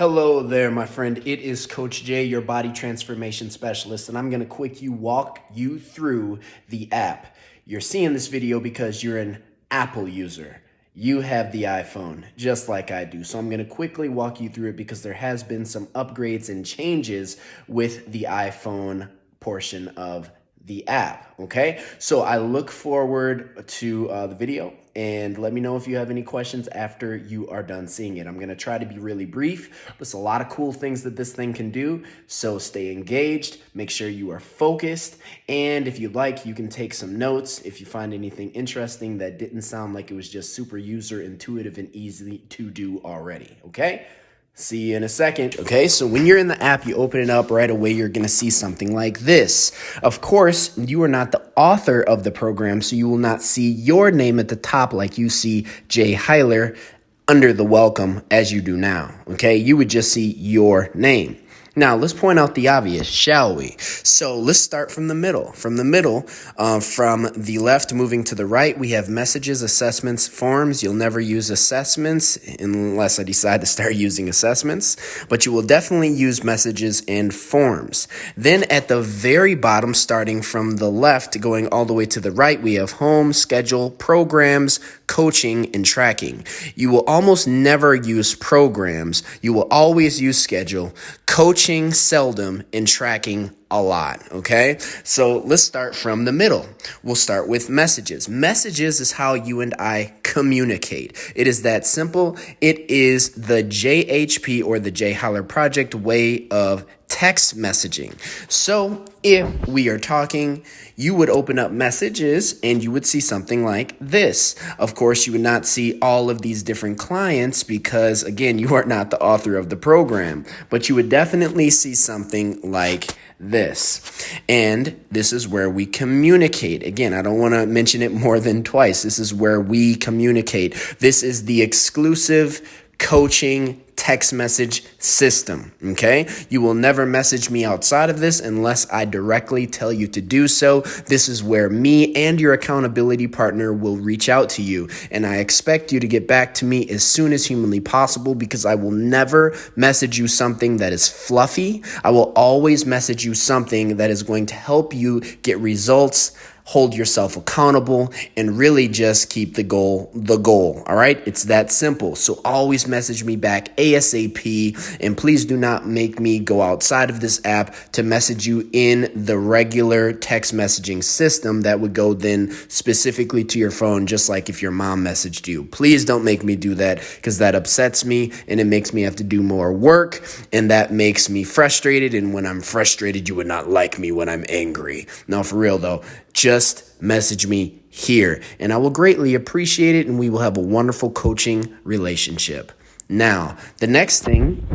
Hello there, my friend. It is Coach Jay, your body transformation specialist, and I'm going to walk you through the app. You're seeing this video because you're an Apple user. You have the iPhone, just like I do. So I'm going to quickly walk you through it because there has been some upgrades and changes with the iPhone portion of the app. Okay, so I look forward to the video, and let me know if you have any questions after you are done seeing it. I'm going to try to be really brief. There's a lot of cool things that this thing can do, so stay engaged, make sure you are focused, and if you'd like, you can take some notes if you find anything interesting that didn't sound like it was just super user intuitive and easy to do already. Okay, see you in a second. Okay, so when you're in the app, you open it up right away, you're going to see something like this. Of course, you are not the author of the program, so you will not see your name at the top like you see Jay Heiler under the welcome as you do now. Okay, you would just see your name. Now, let's point out the obvious, shall we? So let's start from the middle. From the left moving to the right, we have messages, assessments, forms. You'll never use assessments unless I decide to start using assessments, but you will definitely use messages and forms. Then at the very bottom, starting from the left, going all the way to the right, we have home, schedule, programs, coaching, and tracking. You will almost never use programs. You will always use schedule, coaching seldom, and tracking a lot, okay? So let's start from the middle. We'll start with messages. Messages is how you and I communicate. It is that simple. It is the JHP or the Jay Heiler Project way of text messaging. So if we are talking, you would open up messages and you would see something like this. Of course, you would not see all of these different clients because, again, you are not the author of the program, but you would definitely see something like this. And this is where we communicate. Again, I don't want to mention it more than twice. This is where we communicate. This is the exclusive coaching text message system, okay? You will never message me outside of this unless I directly tell you to do so. This is where me and your accountability partner will reach out to you, and I expect you to get back to me as soon as humanly possible because I will never message you something that is fluffy. I will always message you something that is going to help you get results, hold yourself accountable, and really just keep the goal, all right? It's that simple. So always message me back ASAP, and please do not make me go outside of this app to message you in the regular text messaging system that would go then specifically to your phone, just like if your mom messaged you. Please don't make me do that because that upsets me and it makes me have to do more work, and that makes me frustrated, and when I'm frustrated, you would not like me when I'm angry. No, for real though, just message me here and I will greatly appreciate it, and we will have a wonderful coaching relationship. Now, the next thing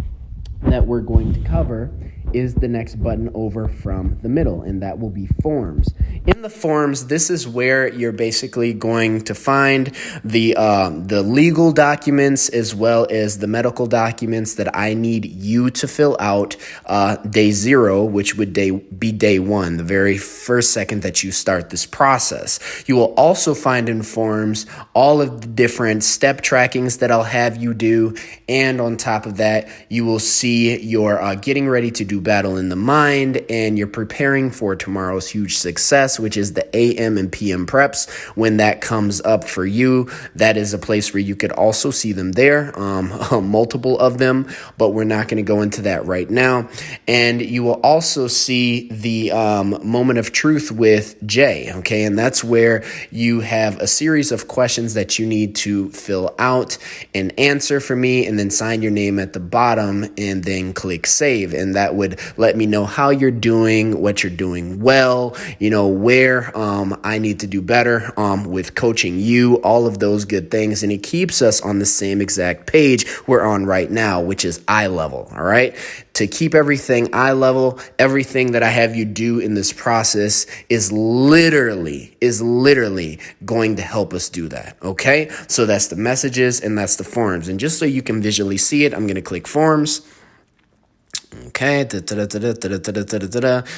that we're going to cover is the next button over from the middle, and that will be forms. In the forms, this is where you're basically going to find the legal documents as well as the medical documents that I need you to fill out day 0, which would be day 1, the very first second that you start this process. You will also find in forms all of the different step trackings that I'll have you do, and on top of that, you will see your getting ready to do battle in the mind, and you're preparing for tomorrow's huge success, which is the AM and PM preps. When that comes up for you, that is a place where you could also see them there, multiple of them, but we're not going to go into that right now. And you will also see the moment of truth with Jay, okay? And that's where you have a series of questions that you need to fill out and answer for me, and then sign your name at the bottom and then click save. And that would let me know how you're doing, what you're doing well, where I need to do better with coaching you, all of those good things. And it keeps us on the same exact page we're on right now, which is eye level, all right? To keep everything eye level, everything that I have you do in this process is literally going to help us do that, okay? So that's the messages and that's the forms. And just so you can visually see it, I'm going to click forms. Okay.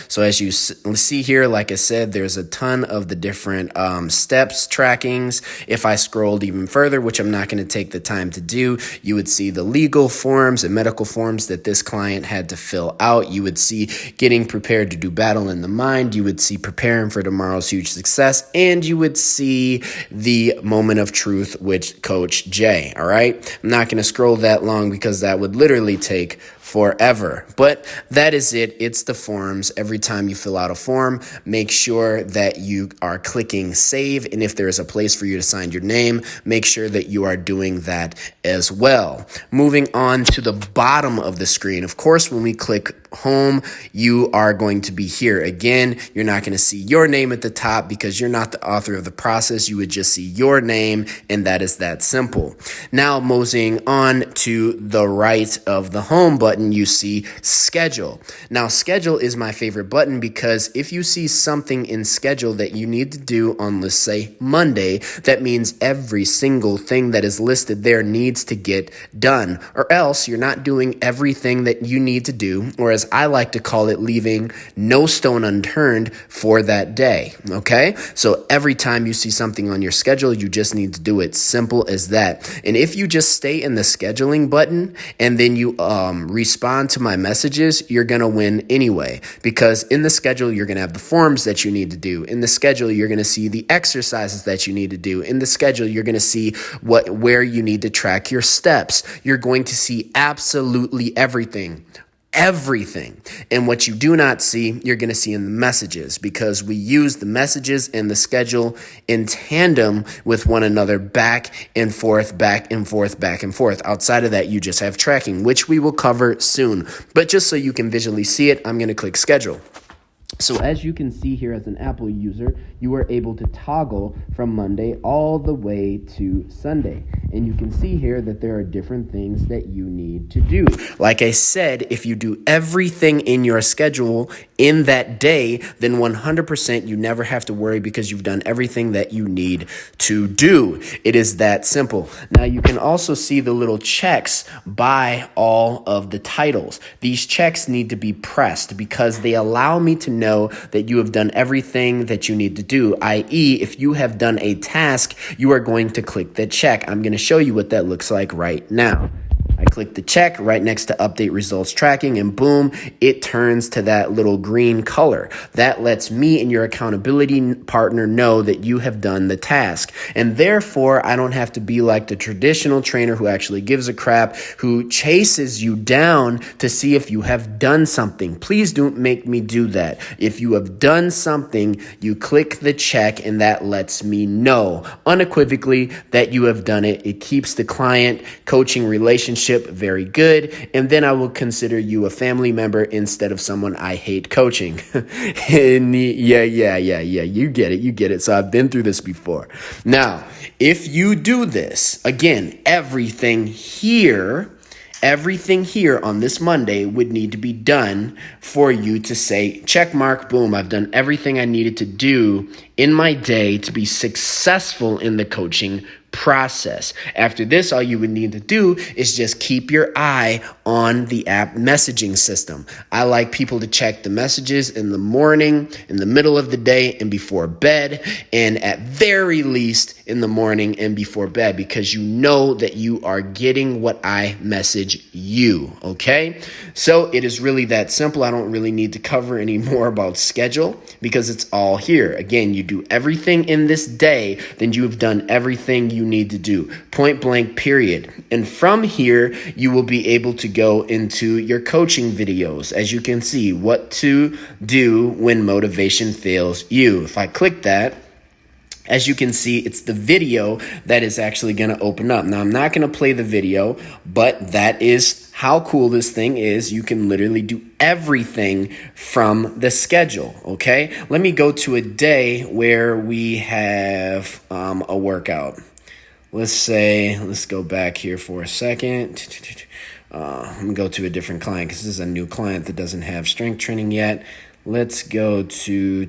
So as you see here, like I said, there's a ton of the different steps, trackings. If I scrolled even further, which I'm not going to take the time to do, you would see the legal forms and medical forms that this client had to fill out. You would see getting prepared to do battle in the mind. You would see preparing for tomorrow's huge success. And you would see the moment of truth with Coach Jay. All right. I'm not going to scroll that long because that would literally take forever. But that is it. It's the forms. Every time you fill out a form, make sure that you are clicking save. And if there is a place for you to sign your name, make sure that you are doing that as well. Moving on to the bottom of the screen. Of course, when we click home, you are going to be here. Again, you're not going to see your name at the top because you're not the author of the process. You would just see your name, and that is that simple. Now, moseying on to the right of the home button, you see schedule. Now, schedule is my favorite button because if you see something in schedule that you need to do on, let's say, Monday, that means every single thing that is listed there needs to get done, or else you're not doing everything that you need to do, or as I like to call it, leaving no stone unturned for that day. Okay? So every time you see something on your schedule, you just need to do it. Simple as that. And if you just stay in the scheduling button and then you respond to my messages, you're going to win anyway, because in the schedule, you're going to have the forms that you need to do. In the schedule, you're going to see the exercises that you need to do. In the schedule, you're going to see where you need to track your steps. You're going to see absolutely everything. And what you do not see, you're going to see in the messages, because we use the messages and the schedule in tandem with one another, back and forth, back and forth, back and forth. Outside of that, you just have tracking, which we will cover soon. But just so you can visually see it, I'm going to click schedule. So as you can see here, as an Apple user, you are able to toggle from Monday all the way to Sunday. And you can see here that there are different things that you need to do. Like I said, if you do everything in your schedule in that day, then 100% you never have to worry because you've done everything that you need to do. It is that simple. Now you can also see the little checks by all of the titles. These checks need to be pressed because they allow me to know that you have done everything that you need to do, i.e., if you have done a task, you are going to click the check. I'm going to show you what that looks like right now. I click the check right next to update results tracking, and boom, it turns to that little green color. That lets me and your accountability partner know that you have done the task. And therefore, I don't have to be like the traditional trainer who actually gives a crap, who chases you down to see if you have done something. Please don't make me do that. If you have done something, you click the check, and that lets me know unequivocally that you have done it. It keeps the client coaching relationship very good, and then I will consider you a family member instead of someone I hate coaching. And yeah, you get it. So I've been through this before. Now, if you do this, again, everything here on this Monday would need to be done for you to say, check mark, boom, I've done everything I needed to do in my day to be successful in the coaching process. After this, all you would need to do is just keep your eye on the app messaging system. I like people to check the messages in the morning, in the middle of the day, and before bed, and at very least in the morning and before bed, because you know that you are getting what I message you, okay? So it is really that simple. I don't really need to cover any more about schedule because it's all here. Again, you do everything in this day, then you have done everything you need to do. Point blank, period. And from here, you will be able to go into your coaching videos. As you can see, what to do when motivation fails you. If I click that, as you can see, it's the video that is actually going to open up. Now, I'm not going to play the video, but that is how cool this thing is. You can literally do everything from the schedule, okay? Let me go to a day where we have a workout. Let's go back here for a second. I'm going to go to a different client because this is a new client that doesn't have strength training yet. Let's go to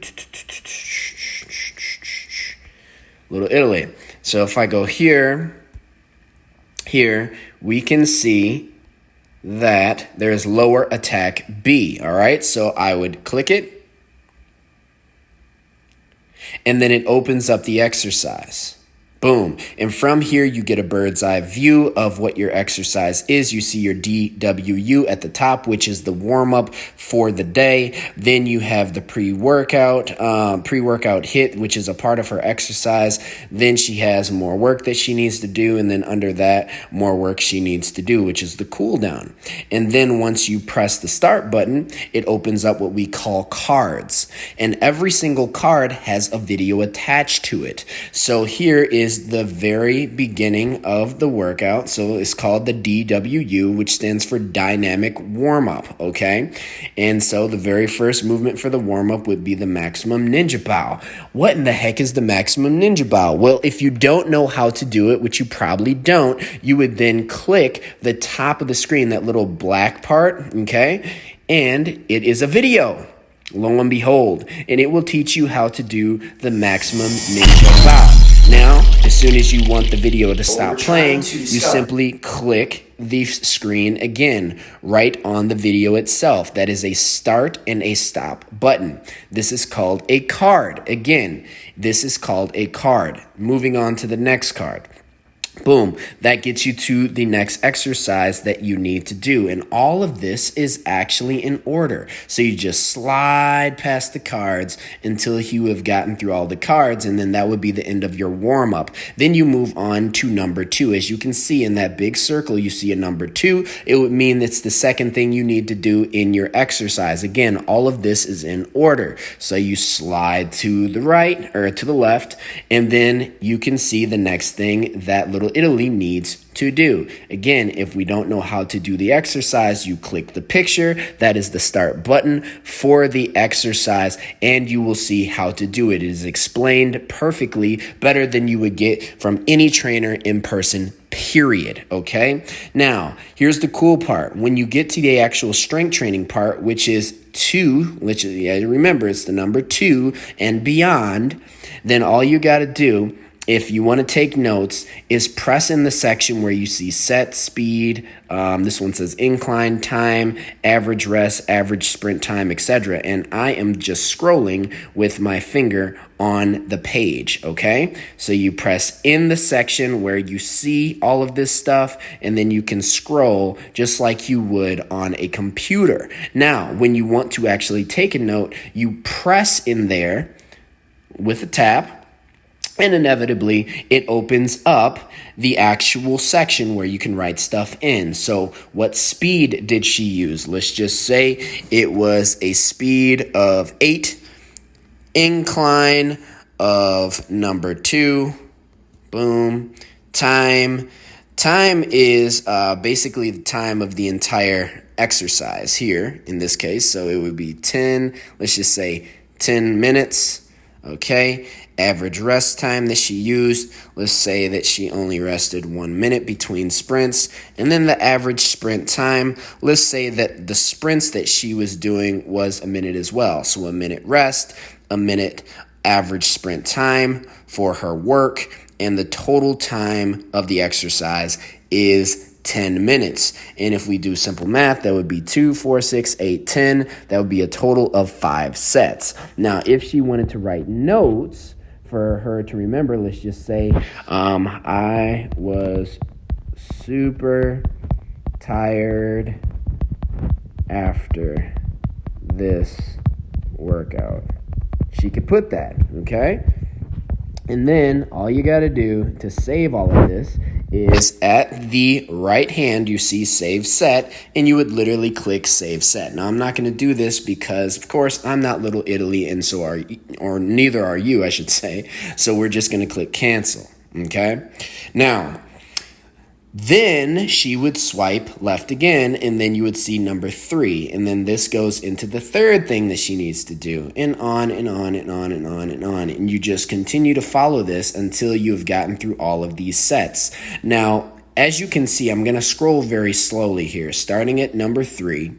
Little Italy. So if I go here, we can see that there is lower attack B. All right, so I would click it, and then it opens up the exercise. Boom. And from here, you get a bird's eye view of what your exercise is. You see your DWU at the top, which is the warm up for the day. Then you have the pre-workout hit, which is a part of her exercise. Then she has more work that she needs to do. And then under that, more work she needs to do, which is the cool down. And then once you press the start button, it opens up what we call cards. And every single card has a video attached to it. So here is the very beginning of the workout. So it's called the DWU, which stands for dynamic warm-up, okay? And so the very first movement for the warm-up would be the maximum ninja bow. What in the heck is the maximum ninja bow? Well, if you don't know how to do it, which you probably don't, you would then click the top of the screen, that little black part, okay? And it is a video. Lo and behold, and it will teach you how to do the maximum ninja bow. Now, as soon as you want the video to stop playing, you simply click the screen again, right on the video itself. That is a start and a stop button. This is called a card. Again, this is called a card. Moving on to the next card. Boom, that gets you to the next exercise that you need to do. And all of this is actually in order. So you just slide past the cards until you have gotten through all the cards, and then that would be the end of your warm-up. Then you move on to number 2. As you can see in that big circle, you see a number 2. It would mean it's the second thing you need to do in your exercise. Again, all of this is in order. So you slide to the right or to the left, and then you can see the next thing that little Italy needs to do. Again, if we don't know how to do the exercise, you click the picture. That is the start button for the exercise, and you will see how to do it. It is explained perfectly, better than you would get from any trainer in person, period. Okay? Now, here's the cool part. When you get to the actual strength training part, which is 2, which remember, it's the number 2 and beyond, then all you got to do, if you want to take notes, is press in the section where you see set, speed. This one says incline, time, average rest, average sprint time, etc. And I am just scrolling with my finger on the page, okay? So you press in the section where you see all of this stuff, and then you can scroll just like you would on a computer. Now, when you want to actually take a note, you press in there with a tap, and inevitably, it opens up the actual section where you can write stuff in. So what speed did she use? Let's just say it was a speed of 8, incline of number 2, boom, time. Time is basically the time of the entire exercise here in this case. So it would be 10, let's just say 10 minutes, okay? Average rest time that she used, let's say that she only rested 1 minute between sprints. And then the average sprint time, let's say that the sprints that she was doing was a minute as well. So a minute rest, a minute average sprint time for her work, and the total time of the exercise is 10 minutes. And if we do simple math, that would be 2, 4, 6, 8, 10. That would be a total of 5 sets. Now, if she wanted to write notes for her to remember, let's just say, I was super tired after this workout. She could put that, okay? And then all you got to do to save all of this is at the right hand, you see save set, and you would literally click save set. Now, I'm not going to do this because, of course, I'm not Little Italy, and so or neither are you, I should say. So we're just going to click cancel, okay? Now, then she would swipe left again, and then you would see number 3. And then this goes into the third thing that she needs to do, and on and on and on and on and on. And you just continue to follow this until you've gotten through all of these sets. Now, as you can see, I'm going to scroll very slowly here, starting at number 3.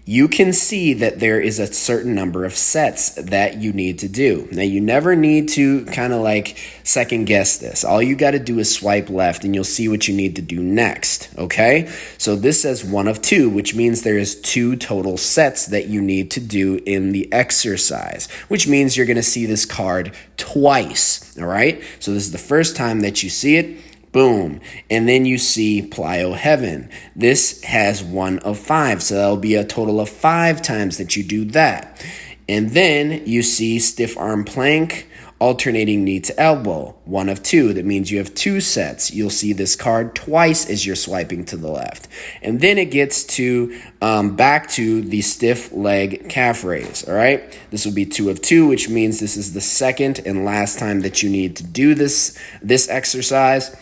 you can see that there is a certain number of sets that you need to do. Now, you never need to kind of like second guess this. All you got to do is swipe left and you'll see what you need to do next, okay? So this says 1 of 2, which means there is 2 total sets that you need to do in the exercise, which means you're going to see this card twice, all right? So this is the first time that you see it. Boom. And then you see Plyo Heaven. This has 1 of 5. So that'll be a total of 5 times that you do that. And then you see Stiff Arm Plank, alternating knee to elbow. 1 of 2. That means you have 2 sets. You'll see this card twice as you're swiping to the left. And then it gets to back to the stiff leg calf raise. All right. This will be 2 of 2, which means this is the second and last time that you need to do this exercise.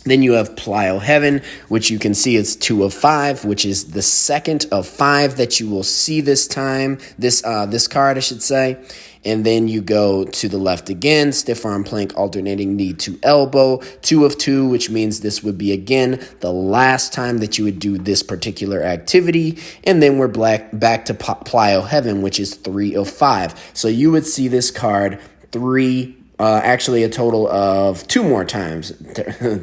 Then you have Plyo Heaven, which you can see it's 2 of 5, which is the second of 5 that you will see this time, this card, I should say. And then you go to the left again, Stiff Arm Plank, alternating knee to elbow, 2 of 2, which means this would be, again, the last time that you would do this particular activity. And then we're back to Plyo Heaven, which is 3 of 5. So you would see this card actually a total of 2 more times.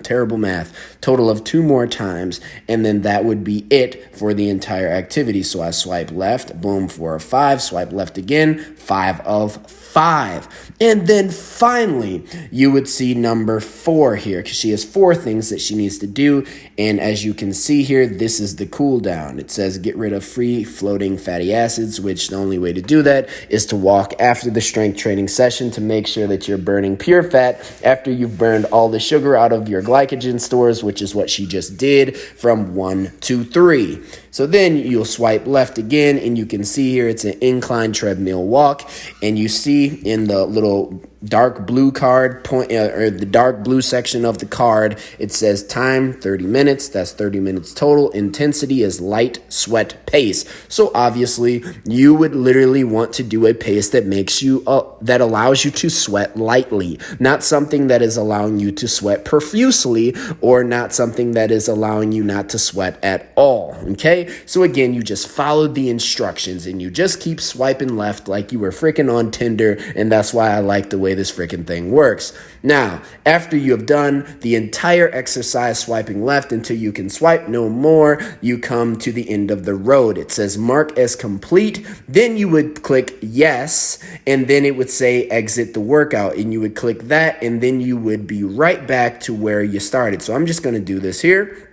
Terrible math. Total of 2 more times. And then that would be it for the entire activity. So I swipe left, boom, 4 of 5. Swipe left again, 5 of 5. And then finally, you would see number 4 here because she has 4 things that she needs to do. And as you can see here, this is the cool down. It says get rid of free floating fatty acids, which the only way to do that is to walk after the strength training session to make sure that you're burning pure fat after you've burned all the sugar out of your glycogen stores, which is what she just did from 1 to 3. So then you'll swipe left again, and you can see here it's an incline treadmill walk, and you see in the little dark blue card or the dark blue section of the card, it says time 30 minutes. That's 30 minutes total. Intensity is light sweat pace. So obviously you would literally want to do a pace that makes you that allows you to sweat lightly, not something that is allowing you to sweat profusely or not something that is allowing you not to sweat at all. Okay, so again, you just followed the instructions and you just keep swiping left like you were freaking on Tinder, and that's why I like the way this freaking thing works. Now, after you have done the entire exercise swiping left until you can swipe no more, you come to the end of the road. It says mark as complete. Then you would click yes, and then it would say exit the workout, and you would click that, and then you would be right back to where you started. So I'm just going to do this here.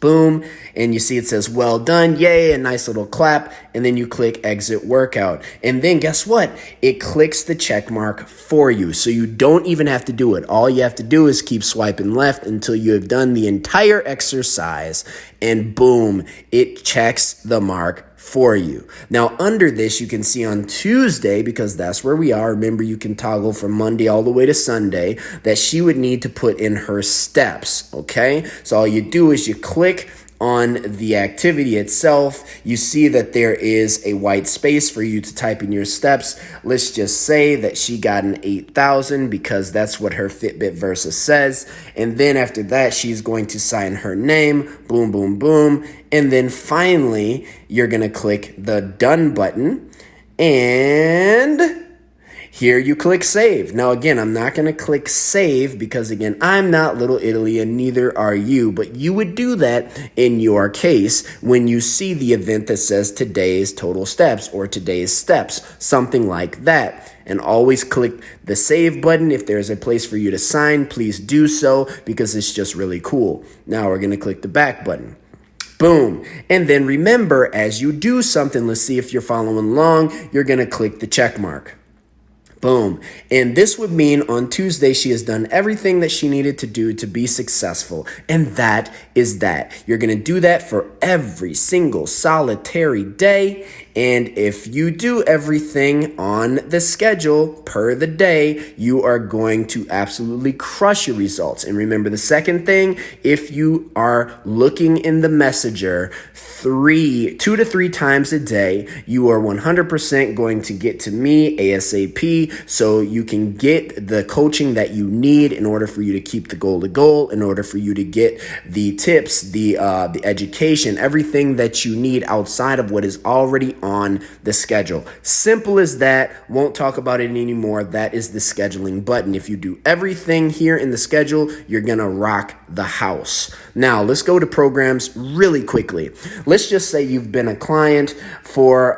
Boom, and you see it says well done, yay, a nice little clap, and then you click exit workout. And then guess what? It clicks the check mark for you, so you don't even have to do it. All you have to do is keep swiping left until you have done the entire exercise, and boom, it checks the mark for you. Now, under this, you can see on Tuesday, because that's where we are, remember you can toggle from Monday all the way to Sunday, that she would need to put in her steps, okay? So all you do is you click on the activity itself. You see that there is a white space for you to type in your steps. Let's just say that she got an 8,000 because that's what her Fitbit Versa says. And then after that, she's going to sign her name, boom, boom, boom. And then finally, you're going to click the done button, and here you click save. Now, again, I'm not going to click save because, again, I'm not Little Italy and neither are you, but you would do that in your case when you see the event that says today's total steps or today's steps, something like that. And always click the save button. If there's a place for you to sign, please do so because it's just really cool. Now we're going to click the back button. Boom. And then remember, as you do something, let's see if you're following along, you're going to click the check mark. Boom. And this would mean on Tuesday, she has done everything that she needed to do to be successful. And that is that. You're going to do that for every single solitary day. And if you do everything on the schedule per the day, you are going to absolutely crush your results. And remember the second thing, if you are looking in the messenger 2 to 3 times a day, you are 100% going to get to me ASAP so you can get the coaching that you need in order for you to keep the goal, in order for you to get the tips, the education, everything that you need outside of what is already on the schedule. Simple as that. Won't talk about it anymore. That is the scheduling button. If you do everything here in the schedule, you're gonna rock the house. Now, let's go to programs really quickly. Let's just say you've been a client for,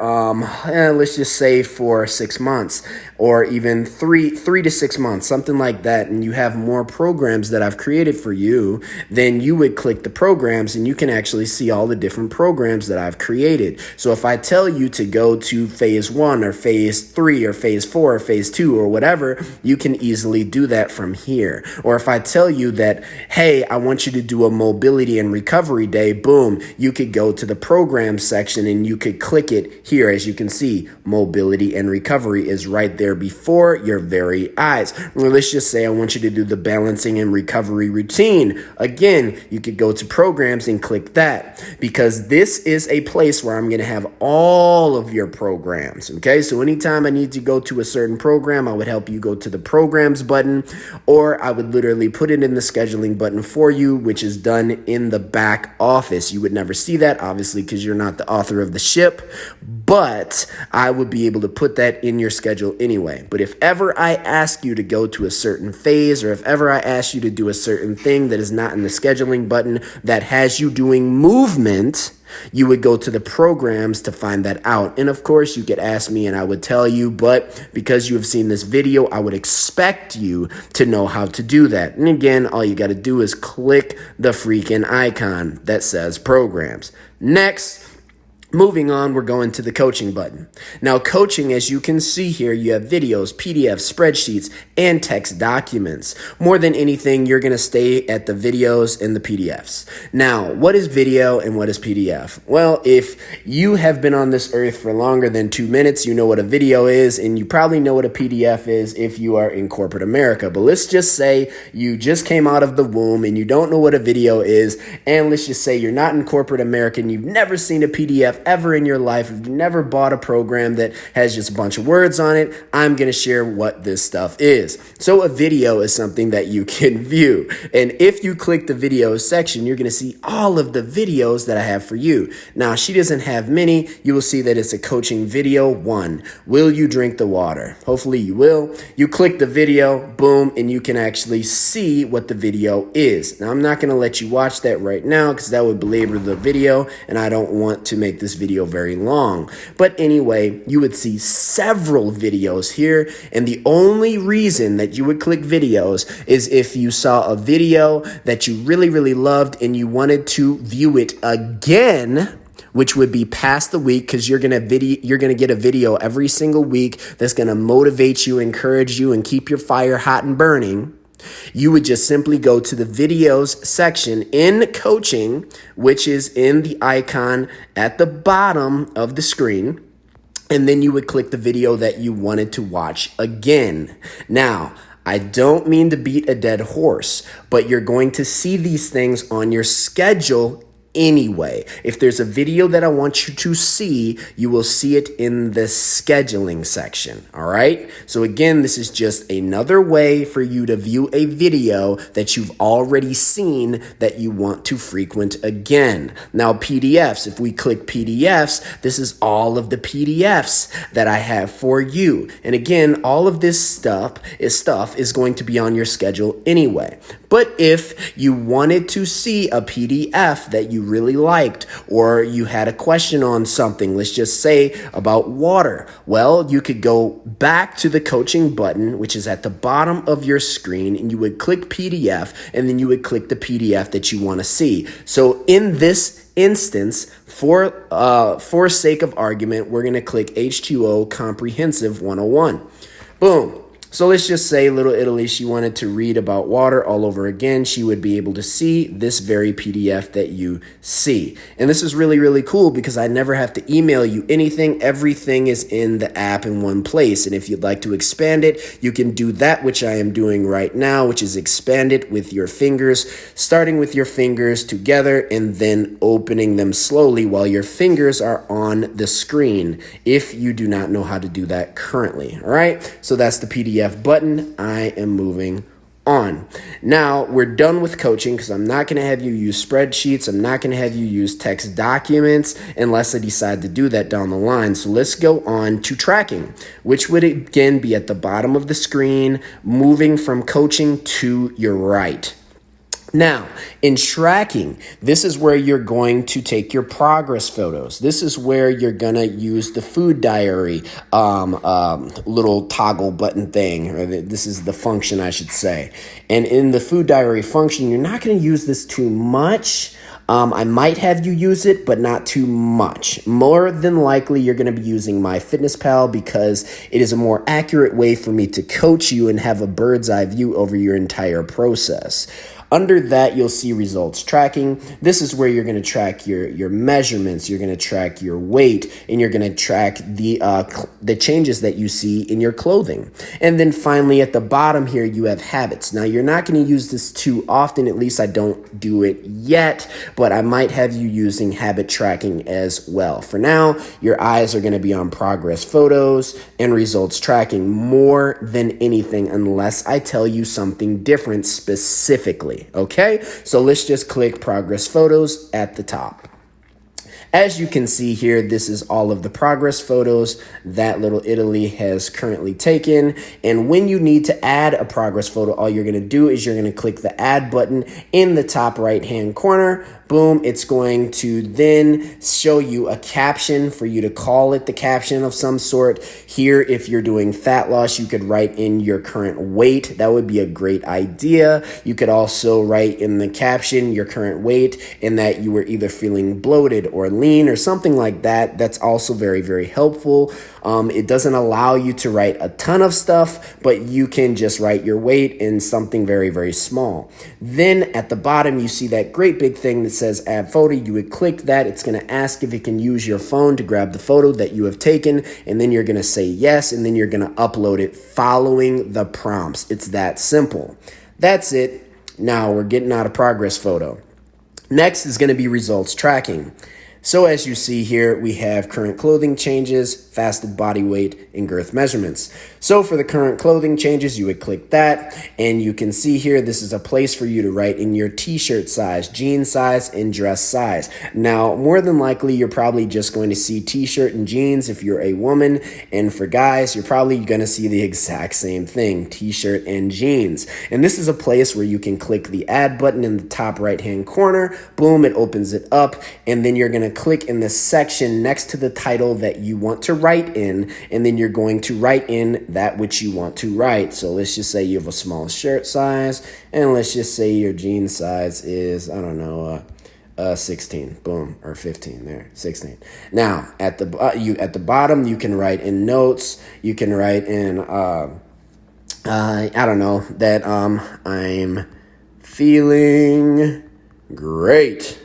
let's just say for 6 months, or even three to 6 months, something like that, and you have more programs that I've created for you, then you would click the programs and you can actually see all the different programs that I've created. So if I tell you to go to phase 1 or phase 3 or phase 4 or phase 2 or whatever, you can easily do that from here. Or if I tell you that, hey, I want you to do a mobility and recovery day, boom, you could go to the program section and you could click it here. As you can see, mobility and recovery is right there before your very eyes. Or let's just say I want you to do the balancing and recovery routine. Again, you could go to programs and click that, because this is a place where I'm going to have all of your programs. Okay, so anytime I need to go to a certain program, I would help you go to the programs button, or I would literally put it in the scheduling button for you, which is done in the back office. You would never see that, obviously, because you're not the author of the ship, but I would be able to put that in your schedule anyway. But if ever I ask you to go to a certain phase, or if ever I ask you to do a certain thing that is not in the scheduling button that has you doing movement, you would go to the programs to find that out. And of course, you could ask me and I would tell you, but because you have seen this video, I would expect you to know how to do that. And again, all you got to do is click the freaking icon that says programs. Next, moving on, we're going to the coaching button. Now, coaching, as you can see here, you have videos, PDFs, spreadsheets, and text documents. More than anything, you're going to stay at the videos and the PDFs. Now, what is video and what is PDF? Well, if you have been on this earth for longer than 2 minutes, you know what a video is, and you probably know what a PDF is if you are in corporate America. But let's just say you just came out of the womb and you don't know what a video is, and let's just say you're not in corporate America and you've never seen a PDF ever in your life, if you've never bought a program that has just a bunch of words on it, I'm going to share what this stuff is. So a video is something that you can view. And if you click the video section, you're going to see all of the videos that I have for you. Now, she doesn't have many. You will see that it's a coaching video 1. Will you drink the water? Hopefully you will. You click the video, boom, and you can actually see what the video is. Now, I'm not going to let you watch that right now because that would belabor the video, and I don't want to make this video very long. But anyway, you would see several videos here, and the only reason that you would click videos is if you saw a video that you really, really loved and you wanted to view it again, which would be past the week, because you're gonna get a video every single week that's gonna motivate you, encourage you, and keep your fire hot and burning. You would just simply go to the videos section in coaching, which is in the icon at the bottom of the screen, and then you would click the video that you wanted to watch again. Now, I don't mean to beat a dead horse, but you're going to see these things on your schedule anyway. If there's a video that I want you to see, you will see it in the scheduling section. All right. So again, this is just another way for you to view a video that you've already seen that you want to frequent again. Now, PDFs, if we click PDFs, this is all of the PDFs that I have for you. And again, all of this stuff is going to be on your schedule anyway. But if you wanted to see a PDF that you really liked, or you had a question on something, let's just say about water, well, you could go back to the coaching button, which is at the bottom of your screen, and you would click PDF, and then you would click the PDF that you want to see. So in this instance, for sake of argument, we're going to click H2O Comprehensive 101. Boom. So let's just say little Italy, she wanted to read about water all over again. She would be able to see this very PDF that you see. And this is really, really cool because I never have to email you anything. Everything is in the app in one place. And if you'd like to expand it, you can do that, which I am doing right now, which is expand it with your fingers, starting with your fingers together and then opening them slowly while your fingers are on the screen if you do not know how to do that currently. All right, so that's the PDF button. I am moving on. Now we're done with coaching because I'm not going to have you use spreadsheets. I'm not going to have you use text documents unless I decide to do that down the line. So let's go on to tracking, which would again be at the bottom of the screen, moving from coaching to your right. Now, in tracking, this is where you're going to take your progress photos. This is where you're going to use the food diary little toggle button thing. Or this is the function, I should say. And in the food diary function, you're not going to use this too much. I might have you use it, but not too much. More than likely, you're going to be using MyFitnessPal because it is a more accurate way for me to coach you and have a bird's eye view over your entire process. Under that, you'll see results tracking. This is where you're going to track your measurements. You're going to track your weight, and you're going to track the changes that you see in your clothing. And then finally, at the bottom here, you have habits. Now, you're not going to use this too often. At least I don't do it yet, but I might have you using habit tracking as well. For now, your eyes are going to be on progress photos and results tracking more than anything, unless I tell you something different specifically. Okay, so let's just click progress photos at the top. As you can see here, this is all of the progress photos that little Italy has currently taken. And when you need to add a progress photo, all you're going to do is you're going to click the add button in the top right hand corner. Boom, it's going to then show you a caption for you to call it the caption of some sort. Here, if you're doing fat loss, you could write in your current weight. That would be a great idea. You could also write in the caption your current weight and that you were either feeling bloated or lean or something like that. That's also very, very helpful. It doesn't allow you to write a ton of stuff, but you can just write your weight in something very, very small. Then at the bottom, you see that great big thing that says add photo. You would click that. It's going to ask if it can use your phone to grab the photo that you have taken. And then you're going to say yes. And then you're going to upload it following the prompts. It's that simple. That's it. Now we're getting out a progress photo. Next is going to be results tracking. So as you see here, we have current clothing changes, fasted body weight, and girth measurements. So for the current clothing changes, you would click that, and you can see here, this is a place for you to write in your t-shirt size, jean size, and dress size. Now, more than likely, you're probably just going to see t-shirt and jeans if you're a woman, and for guys, you're probably going to see the exact same thing, t-shirt and jeans. And this is a place where you can click the add button in the top right-hand corner. Boom, it opens it up, and then you're going to click in the section next to the title that you want to write in, and then you're going to write in that which you want to write. So let's just say you have a small shirt size, and let's just say your jean size is, I don't know, 16, boom, or 15 there, 16. Now, at the bottom, you can write in notes, you can write in, I don't know, that I'm feeling great.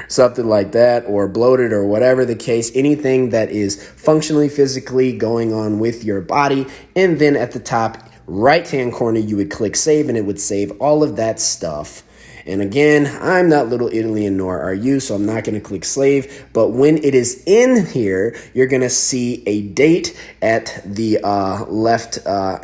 Something like that, or bloated, or whatever the case, anything that is functionally, physically going on with your body. And then at the top right hand corner, you would click save, and it would save all of that stuff. And again, I'm not little Italy, and nor are you, so I'm not going to click save. But when it is in here, you're going to see a date at the left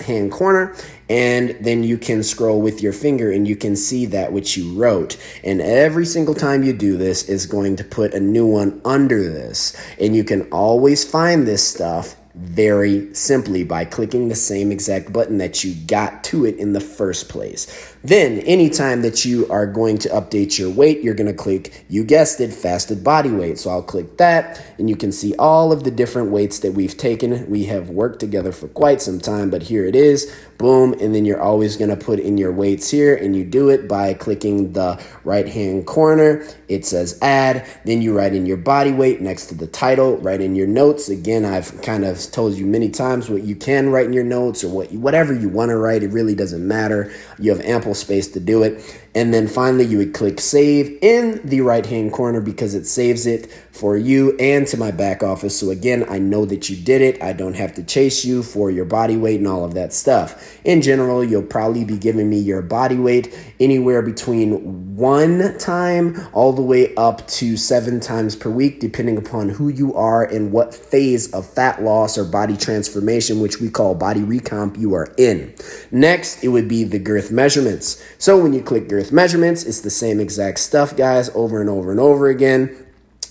hand corner. And then you can scroll with your finger and you can see that which you wrote. And every single time you do this is going to put a new one under this. And you can always find this stuff very simply by clicking the same exact button that you got to it in the first place. Then anytime that you are going to update your weight, you're going to click, you guessed it, fasted body weight. So I'll click that and you can see all of the different weights that we've taken. We have worked together for quite some time, but here it is. Boom. And then you're always going to put in your weights here, and you do it by clicking the right hand corner. It says add. Then you write in your body weight next to the title, write in your notes. Again, I've kind of told you many times what you can write in your notes, or whatever you want to write. It really doesn't matter. You have ample space to do it. And then finally, you would click save in the right-hand corner because it saves it for you and to my back office. So again, I know that you did it. I don't have to chase you for your body weight and all of that stuff. In general, you'll probably be giving me your body weight anywhere between 1 time all the way up to 7 times per week, depending upon who you are and what phase of fat loss or body transformation, which we call body recomp, you are in. Next, it would be the girth measurements. So when you click girth measurements, it's the same exact stuff, guys, over and over and over again.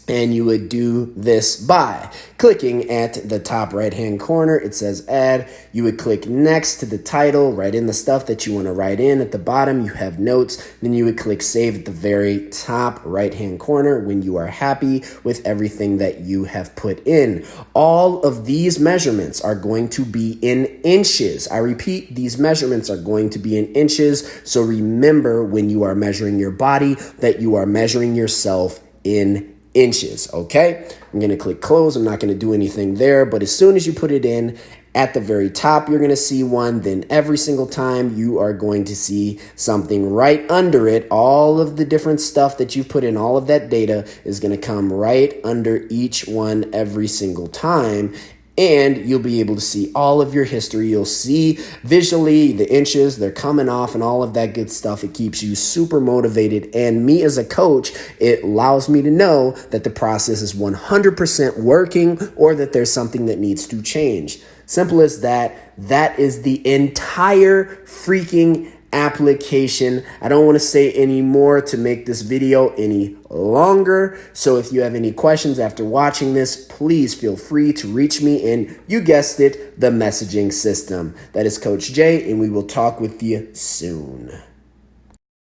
And you would do this by clicking at the top right-hand corner. It says add. You would click next to the title, write in the stuff that you want to write in. At the bottom, you have notes. Then you would click save at the very top right-hand corner when you are happy with everything that you have put in. All of these measurements are going to be in inches. I repeat, these measurements are going to be in inches. So remember, when you are measuring your body, that you are measuring yourself in inches. Okay, I'm going to click close. I'm not going to do anything there, but as soon as you put it in at the very top, you're going to see one. Then every single time you are going to see something right under it. All of the different stuff that you've put in, all of that data is going to come right under each one every single time. And you'll be able to see all of your history. You'll see visually the inches, they're coming off and all of that good stuff. It keeps you super motivated. And me as a coach, it allows me to know that the process is 100% working or that there's something that needs to change. Simple as that. That is the entire freaking application. I don't want to say any more to make this video any longer. So if you have any questions after watching this, please feel free to reach me in, you guessed it, the messaging system. That is Coach Jay, and we will talk with you soon.